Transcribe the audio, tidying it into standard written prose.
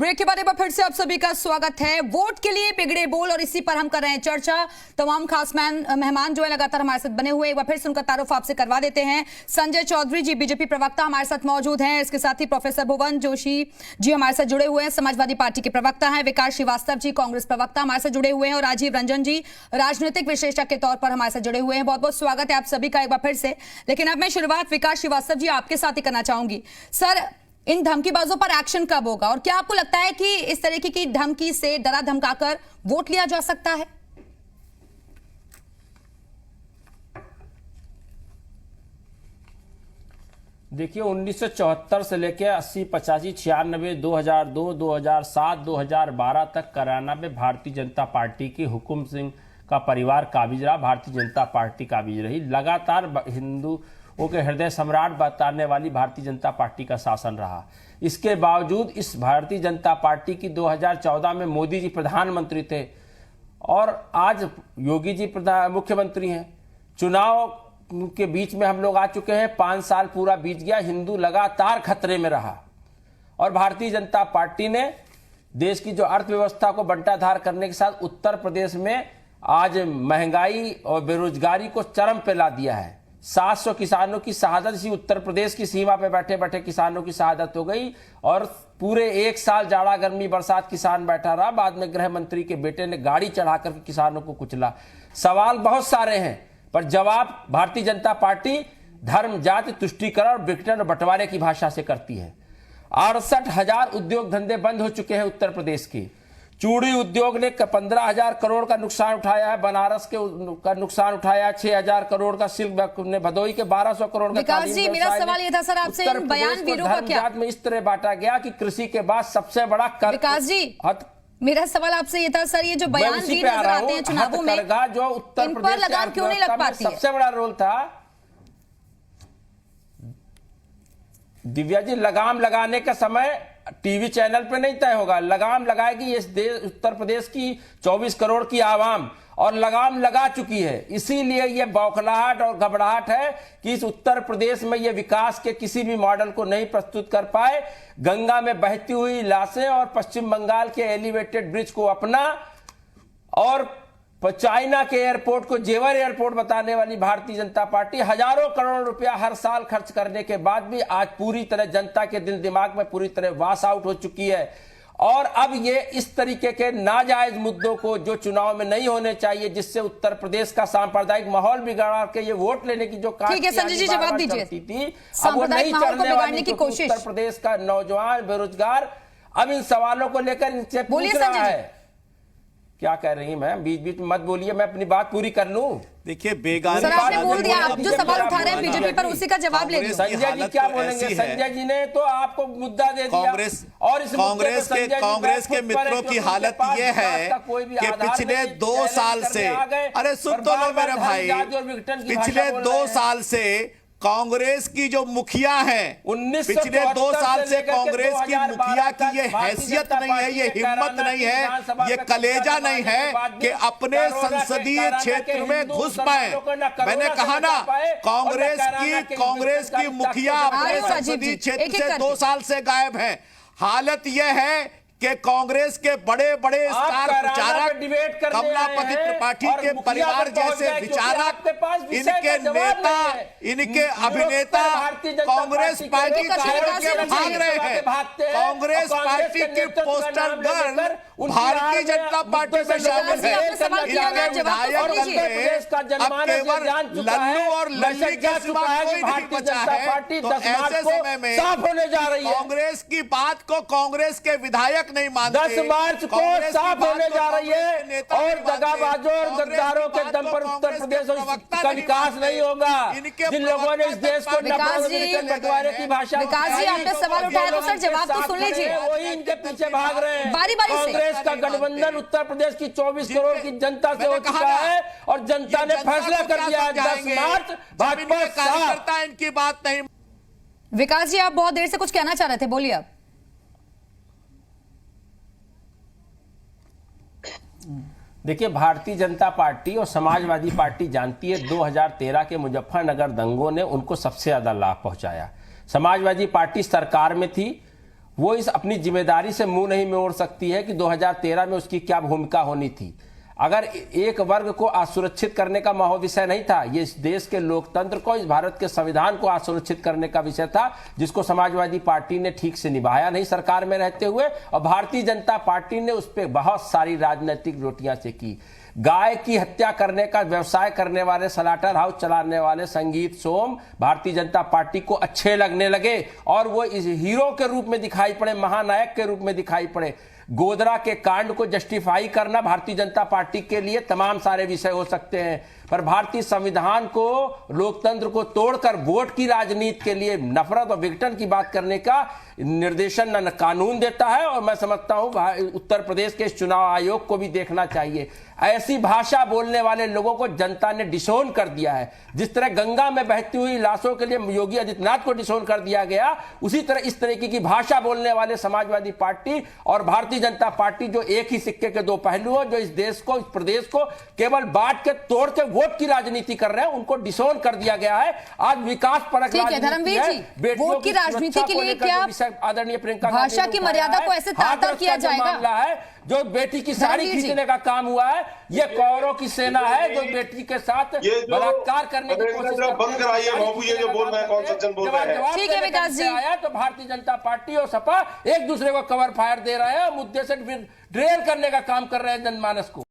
Break के बाद एक बार फिर से आप सभी का स्वागत है। वोट के लिए बिगड़े बोल और इसी पर हम कर रहे हैं चर्चा। तमाम खास मेहमान जो है लगातार हमारे साथ बने हुए, एक बार फिर से उनका तारुफ आपसे करवा देते हैं। संजय चौधरी जी बीजेपी प्रवक्ता हमारे साथ मौजूद हैं। इसके साथ ही प्रोफेसर भुवन जोशी जी हमारे साथ जुड़े हुए हैं, समाजवादी पार्टी के प्रवक्ता हैं। विकास श्रीवास्तव जी कांग्रेस प्रवक्ता हमारे साथ जुड़े हुए हैं और राजीव रंजन जी राजनीतिक विश्लेषक के तौर पर हमारे साथ जुड़े हुए हैं। बहुत बहुत स्वागत है आप सभी का एक बार फिर से। लेकिन अब मैं शुरुआत विकास श्रीवास्तव जी आपके साथ ही करना चाहूंगी। सर, इन धमकीबाजों पर एक्शन कब होगा और क्या आपको लगता है कि इस तरीके की धमकी से डरा धमकाकर वोट लिया जा सकता है? देखिए 1974 से लेकर 80, 85, 96, 2002, 2007, 2012 तक कराना में भारतीय जनता पार्टी की हुकुम सिंह का परिवार काबिज रहा, भारतीय जनता पार्टी काबिज रही। लगातार हिंदुओं के हृदय सम्राट बताने वाली भारतीय जनता पार्टी का शासन रहा। इसके बावजूद इस भारतीय जनता पार्टी की 2014 में मोदी जी प्रधानमंत्री थे और आज योगी जी मुख्यमंत्री हैं। चुनाव के बीच में हम लोग आ चुके हैं, 5 साल पूरा बीत गया, हिंदू लगातार खतरे में रहा और भारतीय जनता पार्टी ने देश की जो अर्थव्यवस्था को बंटाधार करने के साथ उत्तर प्रदेश में आज महंगाई और बेरोजगारी को चरम पे ला दिया है। 700 किसानों की शहादत, इसी उत्तर प्रदेश की सीमा पे बैठे बैठे किसानों की शहादत हो गई और पूरे 1 साल जाड़ा गर्मी बरसात किसान बैठा रहा। बाद में गृह मंत्री के बेटे ने गाड़ी चढ़ाकर किसानों को कुचला। सवाल बहुत सारे हैं पर जवाब भारतीय जनता पार्टी धर्म जाति तुष्टीकरण और विघटन और बंटवारे की भाषा से करती है। 68,000 उद्योग धंधे बंद हो चुके हैं उत्तर प्रदेश के। चूड़ी उद्योग ने 15,000 करोड़ का नुकसान उठाया है, बनारस का नुकसान उठाया, 6,000 करोड़ का सिल्क ने, भदोई के 1,200 करोड़ का। विकास जी, मेरा सवाल ये था सर आपसे, इन बयान वीरों का क्या में इस तरह बांटा गया कि कृषि के बाद सबसे बड़ा कर। विकास जी, मेरा सवाल आपसे ये था सर, ये जो बयान वीर नजर आते हैं चुनावों में, जो उत्तर प्रदेश लगाम क्यों नहीं लग पाती है? सबसे बड़ा रोल था दिव्या जी, लगाम लगाने का समय टीवी चैनल पे नहीं तय होगा। लगाम लगाएगी ये देश, उत्तर प्रदेश की 24 करोड़ की आवाम, और लगाम लगा चुकी है। इसीलिए ये बौखलाहट और घबराहट है कि इस उत्तर प्रदेश में ये विकास के किसी भी मॉडल को नहीं प्रस्तुत कर पाए। गंगा में बहती हुई लाशें और पश्चिम बंगाल के एलिवेटेड ब्रिज को अपना और चाइना के एयरपोर्ट को जेवर एयरपोर्ट बताने वाली भारतीय जनता पार्टी हजारों करोड़ रुपया हर साल खर्च करने के बाद भी आज पूरी तरह जनता के दिल दिमाग में पूरी तरह वॉश आउट हो चुकी है। और अब ये इस तरीके के नाजायज मुद्दों को जो चुनाव में नहीं होने चाहिए, जिससे उत्तर प्रदेश का सांप्रदायिक माहौल बिगाड़ के ये वोट लेने की जो ठीक है संजय जी जवाब दीजिए थी, अब वो नहीं चलने वाली की कोशिश। उत्तर प्रदेश का नौजवान बेरोजगार अब इन सवालों को लेकर इनसे पूछ रहा है। क्या कह रही हैं मैम? बीच बीच में मत बोलिए, मैं अपनी बात पूरी कर लूं। देखिए बेगानी सर आपने बोल दिया, आप जो सवाल उठा रहे हैं बीजेपी पर उसी का जवाब ले लीजिए। संजय जी क्या बोलेंगे? संजय जी ने तो आपको मुद्दा दे दिया। और इस कांग्रेस के मित्रों की हालत ये है कि पिछले 2 साल से, अरे सुन तो लो मेरे भाई, पिछले 2 साल से कांग्रेस की जो मुखिया है, पिछले 2 साल से कांग्रेस की मुखिया की ये हैसियत नहीं है, ये हिम्मत नहीं है, ये कलेजा नहीं है कि अपने संसदीय क्षेत्र में घुस पाए। मैंने कहा ना, कांग्रेस की मुखिया अपने संसदीय क्षेत्र से 2 साल से गायब है। हालत यह है कि कांग्रेस के बड़े बड़े स्टार प्रचारक, कमलापति त्रिपाठी के परिवार जैसे विचारक, इनके नेता, इनके अभिनेता कांग्रेस पार्टी छोड़ के भाग रहे हैं। कांग्रेस पार्टी के poster girl Bharatiya Janata party में शामिल है। इनके विधायक अब केवल लल्लू और लल्ली के सिवा कोई नहीं बचा है। तो ऐसे समय में कांग्रेस की बात को कांग्रेस के विधायक नहीं मानते। 10 मार्च को साफ होने जा रही है और दगाबाजों और गद्दारों के दम पर उत्तर प्रदेश का विकास नहीं होगा। जिन लोगों ने इस देश को बंटवारे की भाषा, विकास जी आपने सवाल उठाया तो सर जवाब तो सुन लीजिए। वही इनके पीछे भाग रहे हैं। बारी बारी से कांग्रेस का गठबंधन उत्तर प्रदेश की 24 करोड़ की जनता से हो चुका है और जनता ने फैसला कर दिया है 10 मार्च भाजपा कार्यकर्ता इनकी बात नहीं। विकास जी आप बहुत देर से कुछ कहना चाह रहे थे, बोलिए आप। देखिए भारतीय जनता पार्टी और समाजवादी पार्टी जानती है 2013 के मुजफ्फरनगर दंगों ने उनको सबसे ज्यादा लाभ पहुंचाया। समाजवादी पार्टी सरकार में थी वो इस अपनी जिम्मेदारी से मुंह नहीं मोड़ सकती है कि 2013 में उसकी क्या भूमिका होनी थी। अगर एक वर्ग को असुरक्षित करने का माहौल विषय नहीं था, ये इस देश के लोकतंत्र को, इस भारत के संविधान को असुरक्षित करने का विषय था, जिसको समाजवादी पार्टी ने ठीक से निभाया नहीं सरकार में रहते हुए, और भारतीय जनता पार्टी ने उस पर बहुत सारी राजनीतिक रोटियां सेकी। गाय की हत्या करने का व्यवसाय करने वाले, स्लॉटर हाउस चलाने वाले संगीत सोम भारतीय जनता पार्टी को अच्छे लगने लगे और वो इस हीरो के रूप में दिखाई पड़े, महानायक के रूप में दिखाई पड़े। गोधरा के कांड को जस्टिफाई करना भारतीय जनता पार्टी के लिए तमाम सारे विषय हो सकते हैं, पर भारतीय संविधान को, लोकतंत्र को तोड़कर वोट की राजनीति के लिए नफरत और विघटन की बात करने का निर्देशन न कानून देता है। और मैं समझता हूं उत्तर प्रदेश के चुनाव आयोग को भी देखना चाहिए। ऐसी भाषा बोलने वाले लोगों को जनता ने डिसोन कर दिया है। जिस तरह गंगा में बहती हुई लाशों के लिए योगी आदित्यनाथ को डिसोन कर दिया गया, उसी तरह इस तरीके की भाषा बोलने वाले समाजवादी पार्टी और भारतीय जनता पार्टी, जो एक ही सिक्के के दो पहलू हैं, जो इस देश को, इस प्रदेश को केवल बांट के तोड़ के वोट की राजनीति कर रहे हैं, उनको डिसोन कर दिया गया है। आज विकास परक धर्मवीर जी, वोट की राजनीति के लिए क्या आदरणीय प्रियंका भाषा की मर्यादा को ऐसे तार-तार किया जाएगा? मामला है जो बेटी की साड़ी खींचने का काम हुआ है, ये कौरों की सेना है जो बेटी के साथ बलात्कार करने की कोशिश बंद कराइए बाबू, ये जो बोल रहे हैं कौन सज्जन बोल रहे हैं। ठीक है विकास जी। आया तो भारतीय जनता पार्टी और सपा एक दूसरे को कवर फायर दे रहे हैं और मुद्दे से ड्रेल करने का काम कर रहे हैं जनमानस को।